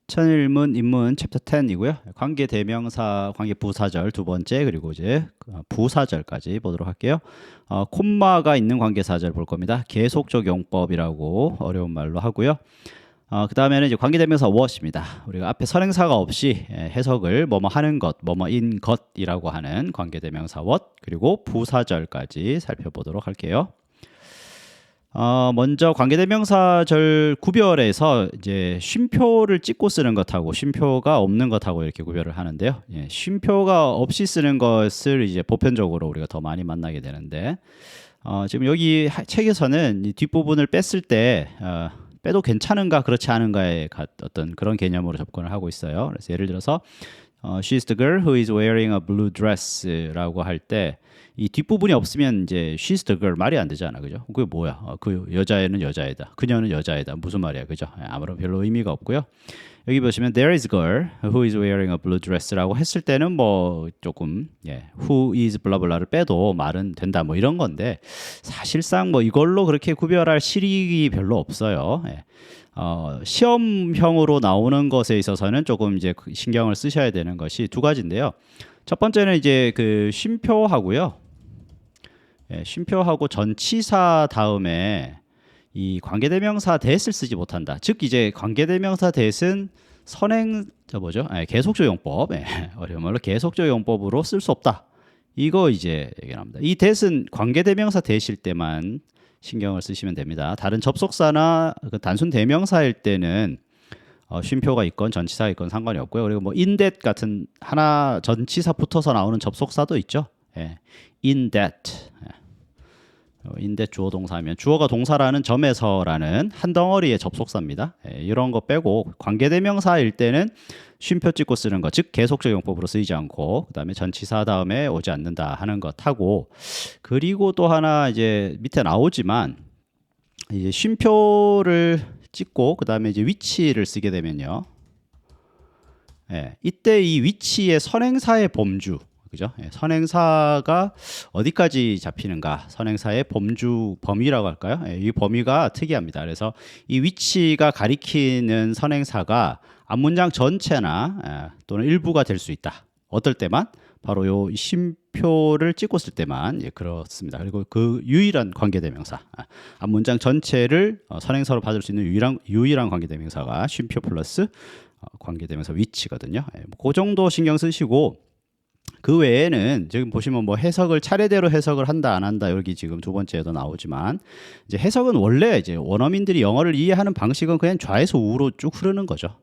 천일문 인문 챕터 10이고요. 관계 대명사, 관계 부사절 두 번째 그리고 이제 부사절까지 보도록 할게요. 콤마가 있는 관계사절 볼 겁니다. 계속적 용법이라고 어려운 말로 하고요. 그 다음에는 이제 관계대명사 what입니다. 우리가 앞에 선행사가 없이 해석을 뭐뭐 하는 것, 뭐뭐인 것이라고 하는 관계대명사 what 그리고 부사절까지 살펴보도록 할게요. 먼저 관계대명사절 구별에서 이제 쉼표를 찍고 쓰는 것하고 쉼표가 없는 것하고 이렇게 구별을 하는데요. 쉼표가 없이 쓰는 것을 이제 보편적으로 우리가 더 많이 만나게 되는데, 지금 여기 책에서는 이 뒷부분을 뺐을 때 빼도 괜찮은가 그렇지 않은가의 어떤 그런 개념으로 접근을 하고 있어요. 그래서 예를 들어서 she's the girl who is wearing a blue dress라고 할 때 이 뒷부분이 없으면 이제 she's the girl 말이 안 되잖아, 그죠? 그게 뭐야? 그 여자애는 여자애다, 그녀는 여자애다, 무슨 말이야, 그죠? 아무런 별로 의미가 없고요. 여기 보시면 there is a girl who is wearing a blue dress라고 했을 때는 뭐 조금 who is 블라블라를 빼도 말은 된다, 뭐 이런 건데 사실상 뭐 이걸로 그렇게 구별할 실익이 별로 없어요. 시험형으로 나오는 것에 있어서는 조금 이제 신경을 쓰셔야 되는 것이 두 가지인데요. 첫 번째는 이제 그 쉼표하고요. 쉼표하고 전치사 다음에 이 관계대명사 that을 쓰지 못한다. 즉 이제 관계대명사 that은 계속적 용법, 어려운 말로 계속적 용법으로 쓸 수 없다. 이거 이제 얘기합니다. 이 that은 관계대명사 that일 때만 신경을 쓰시면 됩니다. 다른 접속사나 그 단순 대명사일 때는 쉼표가 있건 전치사가 있건 상관이 없고요. 그리고 뭐 in that 같은 하나 전치사 붙어서 나오는 접속사도 있죠. in that. in that 주어 동사면 주어가 동사라는 점에서라는 한 덩어리의 접속사입니다. 이런 거 빼고 관계대명사일 때는 쉼표 찍고 쓰는 것, 즉 계속적 용법으로 쓰이지 않고 그다음에 전치사 다음에 오지 않는다 하는 것 하고, 그리고 또 하나 이제 밑에 나오지만 이제 쉼표를 찍고 그다음에 이제 위치를 쓰게 되면요. 이때 이 위치의 선행사의 범주, 그죠? 선행사가 어디까지 잡히는가? 선행사의 범위라고 할까요? 이 범위가 특이합니다. 그래서 이 위치가 가리키는 선행사가 앞문장 전체나 또는 일부가 될 수 있다. 어떨 때만? 바로 요 쉼표를 찍고 쓸 때만 그렇습니다. 그리고 그 유일한 관계대명사, 앞문장 전체를 선행사로 받을 수 있는 유일한 관계대명사가 쉼표 플러스 관계대명사 위치거든요. 그 정도 신경 쓰시고, 그 외에는 지금 보시면 뭐 해석을 차례대로 해석을 한다 안 한다, 여기 지금 두 번째에도 나오지만 이제 해석은 원래 이제 원어민들이 영어를 이해하는 방식은 그냥 좌에서 우로 쭉 흐르는 거죠.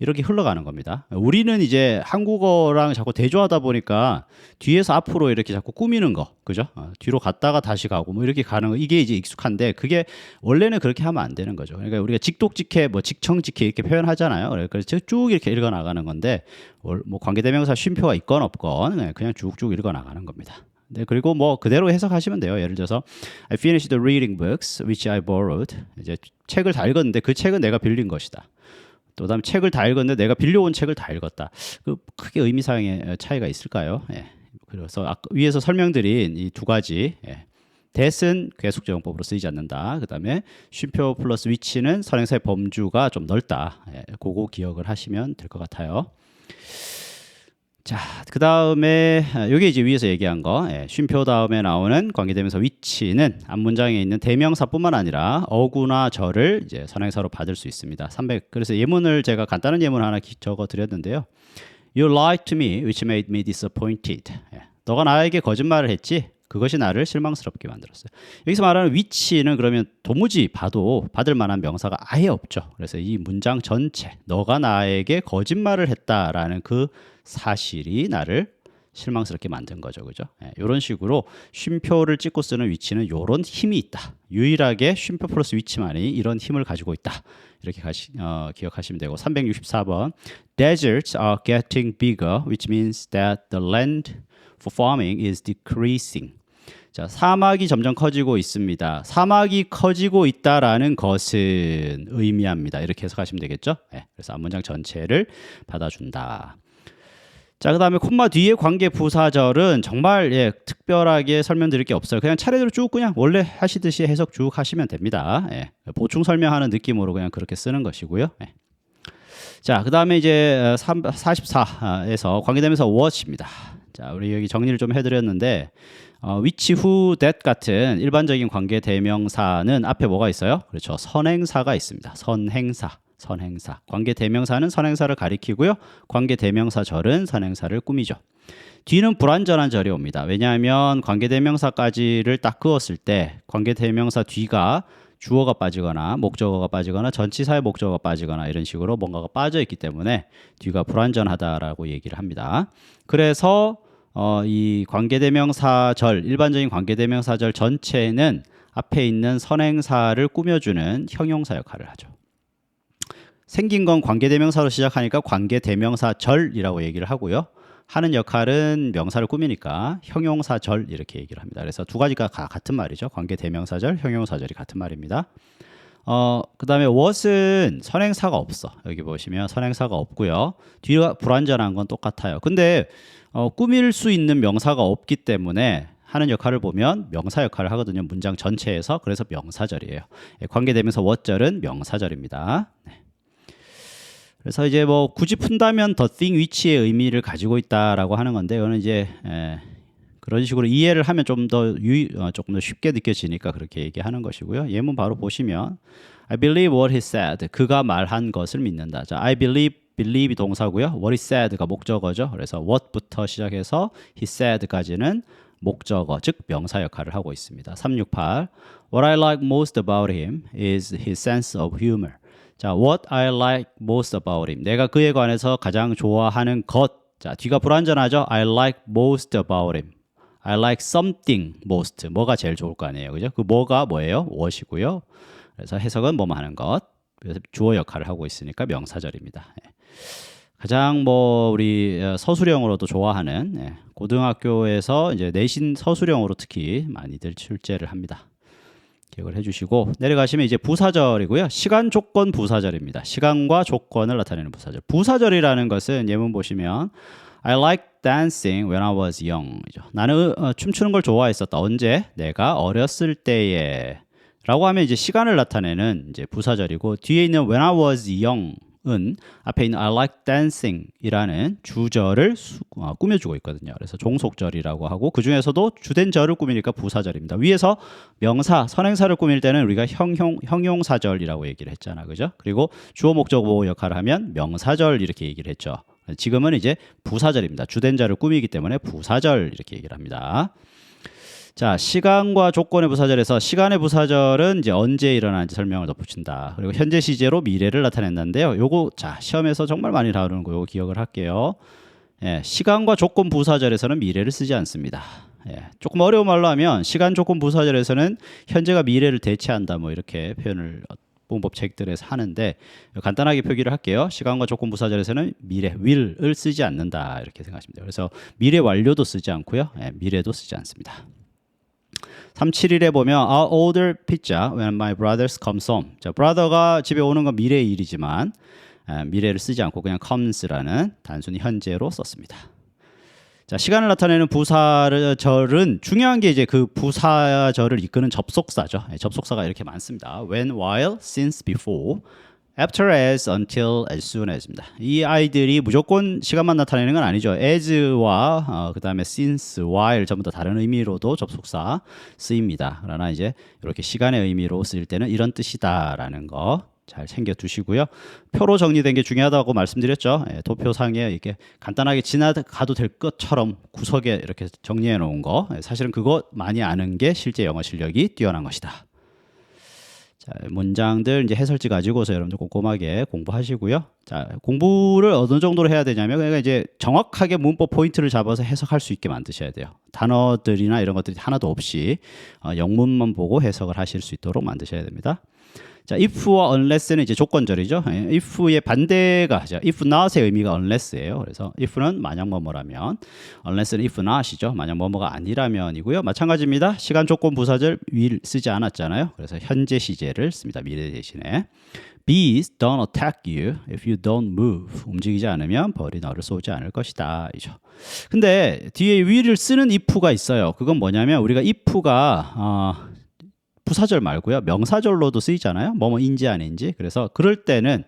이렇게 흘러가는 겁니다. 우리는 이제 한국어랑 자꾸 대조하다 보니까 뒤에서 앞으로 이렇게 자꾸 꾸미는 거, 그죠? 뒤로 갔다가 다시 가고 뭐 이렇게 가는 거, 이게 이제 익숙한데 그게 원래는 그렇게 하면 안 되는 거죠. 그러니까 우리가 직독직해, 뭐 직청직해 이렇게 표현하잖아요. 그래서 쭉 이렇게 읽어 나가는 건데 뭐 관계대명사 쉼표가 있건 없건 그냥 쭉쭉 읽어 나가는 겁니다. 네, 그리고 뭐 그대로 해석하시면 돼요. 예를 들어서 I finished the reading books which I borrowed. 이제 책을 다 읽었는데 그 책은 내가 빌린 것이다. 또 다음 책을 다 읽었는데 내가 빌려온 책을 다 읽었다. 그 크게 의미상의 차이가 있을까요? 그래서 아까 위에서 설명드린 이 두 가지, that은 계속적 용법으로 쓰이지 않는다. 그 다음에 쉼표 플러스 위치는 선행사의 범주가 좀 넓다. 그거 기억을 하시면 될 것 같아요. 자, 그 다음에 이게 이제 위에서 얘기한 거, 쉼표 다음에 나오는 관계대명사 위치는 앞문장에 있는 대명사뿐만 아니라 어구나 절을 이제 선행사로 받을 수 있습니다. 그래서 예문을 제가 간단한 예문 하나 적어 드렸는데요. You lied to me, which made me disappointed. 너가 나에게 거짓말을 했지, 그것이 나를 실망스럽게 만들었어요. 여기서 말하는 위치는 그러면 도무지 봐도 받을 만한 명사가 아예 없죠. 그래서 이 문장 전체, 너가 나에게 거짓말을 했다라는 그 사실이 나를 실망스럽게 만든 거죠, 그죠? 이런 식으로 쉼표를 찍고 쓰는 위치는 이런 힘이 있다. 유일하게 쉼표 플러스 위치만이 이런 힘을 가지고 있다. 이렇게 기억하시면 되고, 364번 Deserts are getting bigger, which means that the land for farming is decreasing. 자, 사막이 점점 커지고 있습니다. 사막이 커지고 있다라는 것은 의미합니다. 이렇게 해석하시면 되겠죠? 그래서 앞문장 전체를 받아준다. 자, 그 다음에 콤마 뒤에 관계 부사절은 정말 특별하게 설명드릴 게 없어요. 그냥 차례대로 쭉 그냥 원래 하시듯이 해석 쭉 하시면 됩니다. 보충 설명하는 느낌으로 그냥 그렇게 쓰는 것이고요. 자, 그다음에 이제 44에서 관계대명사 what입니다. 자, 우리 여기 정리를 좀 해드렸는데 which, who, that 같은 일반적인 관계대명사는 앞에 뭐가 있어요? 그렇죠. 선행사가 있습니다. 선행사. 관계대명사는 선행사를 가리키고요. 관계대명사절은 선행사를 꾸미죠. 뒤는 불완전한 절이 옵니다. 왜냐하면 관계대명사까지를 딱 그었을 때 관계대명사 뒤가 주어가 빠지거나 목적어가 빠지거나 전치사의 목적어가 빠지거나 이런 식으로 뭔가가 빠져 있기 때문에 뒤가 불완전하다라고 얘기를 합니다. 그래서 이 관계대명사절, 일반적인 관계대명사절 전체는 앞에 있는 선행사를 꾸며주는 형용사 역할을 하죠. 생긴 건 관계대명사로 시작하니까 관계대명사절이라고 얘기를 하고요. 하는 역할은 명사를 꾸미니까 형용사절 이렇게 얘기를 합니다. 그래서 두 가지가 같은 말이죠. 관계대명사절, 형용사절이 같은 말입니다. 그 다음에 what은 선행사가 없어. 여기 보시면 선행사가 없고요. 뒤가 불완전한 건 똑같아요. 근데 꾸밀 수 있는 명사가 없기 때문에 하는 역할을 보면 명사 역할을 하거든요. 문장 전체에서. 그래서 명사절이에요. 관계대명사 what절은 명사절입니다. 네. 그래서 이제 뭐 굳이 푼다면 the thing which의 의미를 가지고 있다라고 하는 건데 이거는 이제 그런 식으로 이해를 하면 좀 더 조금 더 쉽게 느껴지니까 그렇게 얘기하는 것이고요. 예문 바로 보시면 I believe what he said. 그가 말한 것을 믿는다. 자, I believe이 동사고요. what he said가 목적어죠. 그래서 what부터 시작해서 he said까지는 목적어, 즉 명사 역할을 하고 있습니다. 368. What I like most about him is his sense of humor. 자, what I like most about him. 내가 그에 관해서 가장 좋아하는 것. 자, 뒤가 불완전하죠? I like most about him. I like something most. 뭐가 제일 좋을 거 아니에요. 그죠? 그 뭐가 뭐예요? what이고요. 그래서 해석은 뭐뭐 하는 것. 그래서 주어 역할을 하고 있으니까 명사절입니다. 가장 뭐 우리 서술형으로도 좋아하는 고등학교에서 이제 내신 서술형으로 특히 많이들 출제를 합니다. 기억을 해주시고 내려가시면 이제 부사절이고요. 시간 조건 부사절입니다. 시간과 조건을 나타내는 부사절. 부사절이라는 것은 예문 보시면 I like dancing when I was young. 나는 춤추는 걸 좋아했었다. 언제? 내가 어렸을 때에. 라고 하면 이제 시간을 나타내는 이제 부사절이고 뒤에 있는 when I was young 은 앞에 있는 I like dancing 이라는 주절을 꾸며주고 있거든요. 그래서 종속절이라고 하고 그 중에서도 주된 절을 꾸미니까 부사절입니다. 위에서 명사, 선행사를 꾸밀 때는 우리가 형용사절이라고 얘기를 했잖아. 그죠? 그리고 주어 목적어 역할을 하면 명사절 이렇게 얘기를 했죠. 지금은 이제 부사절입니다. 주된 절을 꾸미기 때문에 부사절 이렇게 얘기를 합니다. 자, 시간과 조건의 부사절에서 시간의 부사절은 이제 언제 일어나는지 설명을 덧붙인다. 그리고 현재 시제로 미래를 나타낸다는데요. 요거 자, 시험에서 정말 많이 나오는 거 요거 기억을 할게요. 시간과 조건 부사절에서는 미래를 쓰지 않습니다. 조금 어려운 말로 하면 시간 조건 부사절에서는 현재가 미래를 대체한다 뭐 이렇게 표현을 문법 책들에서 하는데 간단하게 표기를 할게요. 시간과 조건 부사절에서는 미래, will을 쓰지 않는다 이렇게 생각하시면 돼요. 그래서 미래 완료도 쓰지 않고요. 미래도 쓰지 않습니다. 371에 보면 I'll order pizza when my brothers comes home. 자, brother가 집에 오는 건 미래의 일이지만 미래를 쓰지 않고 그냥 comes라는 단순히 현재로 썼습니다. 자, 시간을 나타내는 부사절은 중요한 게 이제 그 부사절을 이끄는 접속사죠. 접속사가 이렇게 많습니다. when, while, since, before, after, as, until, as soon as입니다. 이 아이들이 무조건 시간만 나타내는 건 아니죠. as와 그 다음에 since, while 전부 다 다른 의미로도 접속사 쓰입니다. 그러나 이제 이렇게 시간의 의미로 쓰일 때는 이런 뜻이다라는 거 잘 챙겨두시고요. 표로 정리된 게 중요하다고 말씀드렸죠. 도표상에 이렇게 간단하게 지나가도 될 것처럼 구석에 이렇게 정리해 놓은 거. 사실은 그거 많이 아는 게 실제 영어 실력이 뛰어난 것이다. 자, 문장들 이제 해설지 가지고서 여러분들 꼼꼼하게 공부하시고요. 자, 공부를 어느 정도로 해야 되냐면 그러니까 이제 정확하게 문법 포인트를 잡아서 해석할 수 있게 만드셔야 돼요. 단어들이나 이런 것들이 하나도 없이 영문만 보고 해석을 하실 수 있도록 만드셔야 됩니다. 자, if와 unless는 이제 조건절이죠. if의 반대가 if not의 의미가 unless예요. 그래서 if는 만약 뭐뭐라면, unless는 if not이죠. 만약 뭐뭐가 아니라면이고요. 마찬가지입니다. 시간 조건 부사절 will 쓰지 않았잖아요. 그래서 현재 시제를 씁니다. 미래 대신에. Bees don't attack you if you don't move. 움직이지 않으면 벌이 너를 쏘지 않을 것이다. 이죠. 근데 뒤에 will을 쓰는 if가 있어요. 그건 뭐냐면 우리가 if가 부사절 말고요. 명사절로도 쓰이잖아요. 뭐뭐인지 아닌지. 그래서 그럴 때는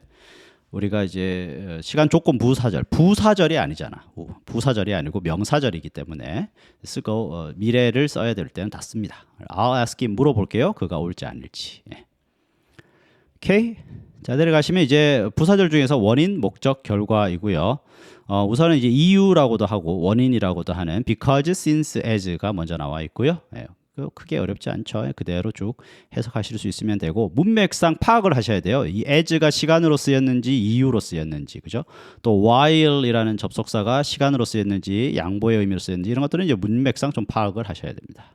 우리가 이제 시간 조건 부사절이 아니잖아. 부사절이 아니고 명사절이기 때문에 쓰고 미래를 써야 될 때는 다 씁니다. I'll ask him 물어볼게요. 그가 올지 아닐지. 예. 오케이. 자, 내려가시면 이제 부사절 중에서 원인, 목적, 결과이고요. 우선은 이제 이유라고도 하고 원인이라고도 하는 because, since, as가 먼저 나와 있고요. 예. 크게 어렵지 않죠. 그대로 쭉 해석하실 수 있으면 되고 문맥상 파악을 하셔야 돼요. 이 as가 시간으로 쓰였는지 이유로 쓰였는지, 그죠? 또 while이라는 접속사가 시간으로 쓰였는지 양보의 의미로 쓰였는지 이런 것들은 이제 문맥상 좀 파악을 하셔야 됩니다.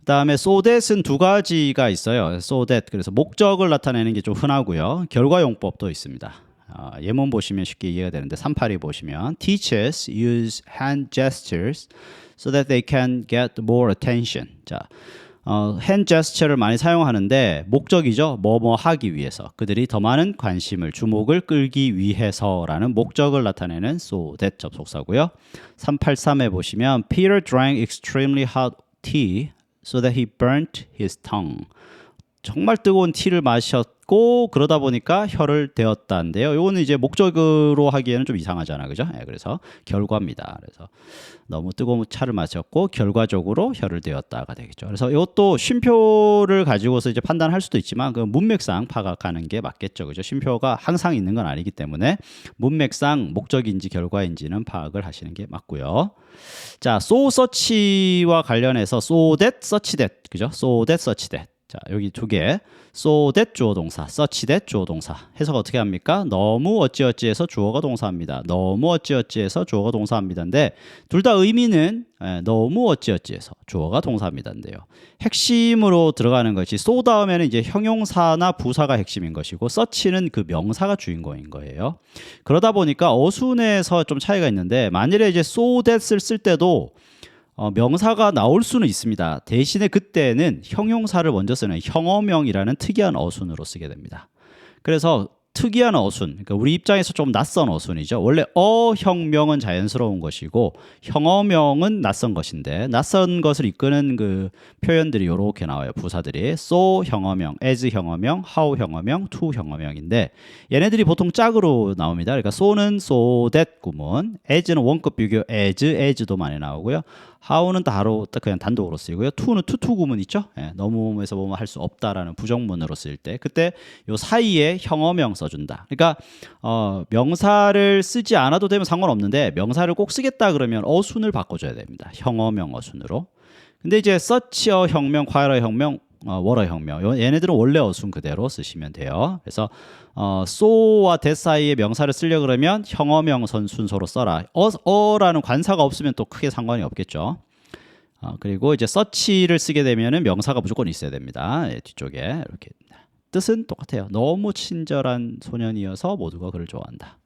그다음에 so that은 두 가지가 있어요. so that 그래서 목적을 나타내는 게 좀 흔하고요. 결과용법도 있습니다. 예문 보시면 쉽게 이해가 되는데 382 보시면 teachers use hand gestures so that they can get more attention. 자, hand gesture를 많이 사용하는데 목적이죠. 뭐뭐 하기 위해서. 그들이 더 많은 관심을, 주목을 끌기 위해서라는 목적을 나타내는 so that 접속사고요. 383에 보시면 Peter drank extremely hot tea so that he burnt his tongue. 정말 뜨거운 티를 마셨고 그러다 보니까 혀를 데웠다인데요. 이거는 이제 목적으로 하기에는 좀 이상하잖아, 그죠? 네, 그래서 결과입니다. 그래서 너무 뜨거운 차를 마셨고 결과적으로 혀를 데웠다가 되겠죠. 그래서 이것도 쉼표를 가지고서 이제 판단할 수도 있지만 그 문맥상 파악하는 게 맞겠죠, 그죠? 쉼표가 항상 있는 건 아니기 때문에 문맥상 목적인지 결과인지는 파악을 하시는 게 맞고요. 자, so such와 관련해서 so that, such that, 그죠? so that, such that. 자, 여기 두 개. so that 주어 동사, such that 주어 동사. 해석 어떻게 합니까? 너무 어찌어찌해서 주어가 동사입니다. 너무 어찌어찌해서 주어가 동사입니다인데 둘 다 의미는 너무 어찌어찌해서 주어가 동사입니다인데요. 핵심으로 들어가는 것이 so 다음에는 이제 형용사나 부사가 핵심인 것이고 such는 그 명사가 주인공인 거예요. 그러다 보니까 어순에서 좀 차이가 있는데 만일에 이제 so that을 쓸 때도 명사가 나올 수는 있습니다. 대신에 그때는 형용사를 먼저 쓰는 형어명이라는 특이한 어순으로 쓰게 됩니다. 그래서 특이한 어순, 그러니까 우리 입장에서 좀 낯선 어순이죠. 원래 어형명은 자연스러운 것이고 형어명은 낯선 것인데 낯선 것을 이끄는 그 표현들이 이렇게 나와요. 부사들이 so 형어명, as 형어명, how 형어명, to 형어명인데 얘네들이 보통 짝으로 나옵니다. 그러니까 so는 so that 구문, as는 원급 비교 as도 많이 나오고요. how는 바로 그냥 단독으로 쓰이고요. to는 to 구문 있죠. 너무해서 뭐뭐 할 수 없다라는 부정문으로 쓰일 때 그때 요 사이에 형어명 써준다. 그러니까 명사를 쓰지 않아도 되면 상관없는데 명사를 꼭 쓰겠다 그러면 어순을 바꿔줘야 됩니다. 형어명 어순으로. 근데 이제 such어 혁명, while어 혁명, what어 혁명 얘네들은 원래 어순 그대로 쓰시면 돼요. 그래서 so와 that 사이에 명사를 쓰려고 그러면 형어명 순서로 써라. 어라는 관사가 없으면 또 크게 상관이 없겠죠. 그리고 이제 such를 쓰게 되면은 명사가 무조건 있어야 됩니다. 뒤쪽에 이렇게 뜻은 똑같아요. 너무 친절한 소년이어서 모두가 그를 좋아한다.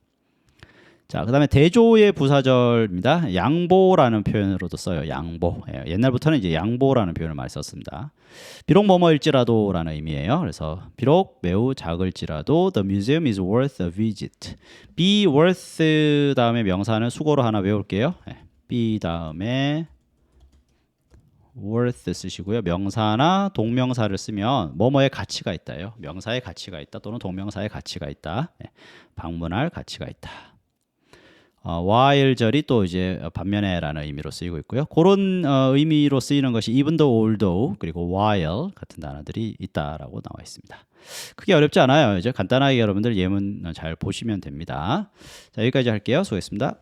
자, 그 다음에 대조의 부사절입니다. 양보라는 표현으로도 써요. 양보. 옛날부터는 이제 양보라는 표현을 많이 썼습니다. 비록 뭐뭐일지라도 라는 의미예요. 그래서 비록 매우 작을지라도 the museum is worth a visit. be worth 다음에 명사는 수고로 하나 외울게요. be 다음에 worth 쓰시고요. 명사나 동명사를 쓰면 뭐뭐의 가치가 있다요. 명사의 가치가 있다 또는 동명사의 가치가 있다. 방문할 가치가 있다. while절이 또 이제 반면에라는 의미로 쓰이고 있고요. 그런 의미로 쓰이는 것이 even though, although 그리고 while 같은 단어들이 있다라고 나와 있습니다. 크게 어렵지 않아요. 이제 간단하게 여러분들 예문 잘 보시면 됩니다. 자, 여기까지 할게요. 수고했습니다.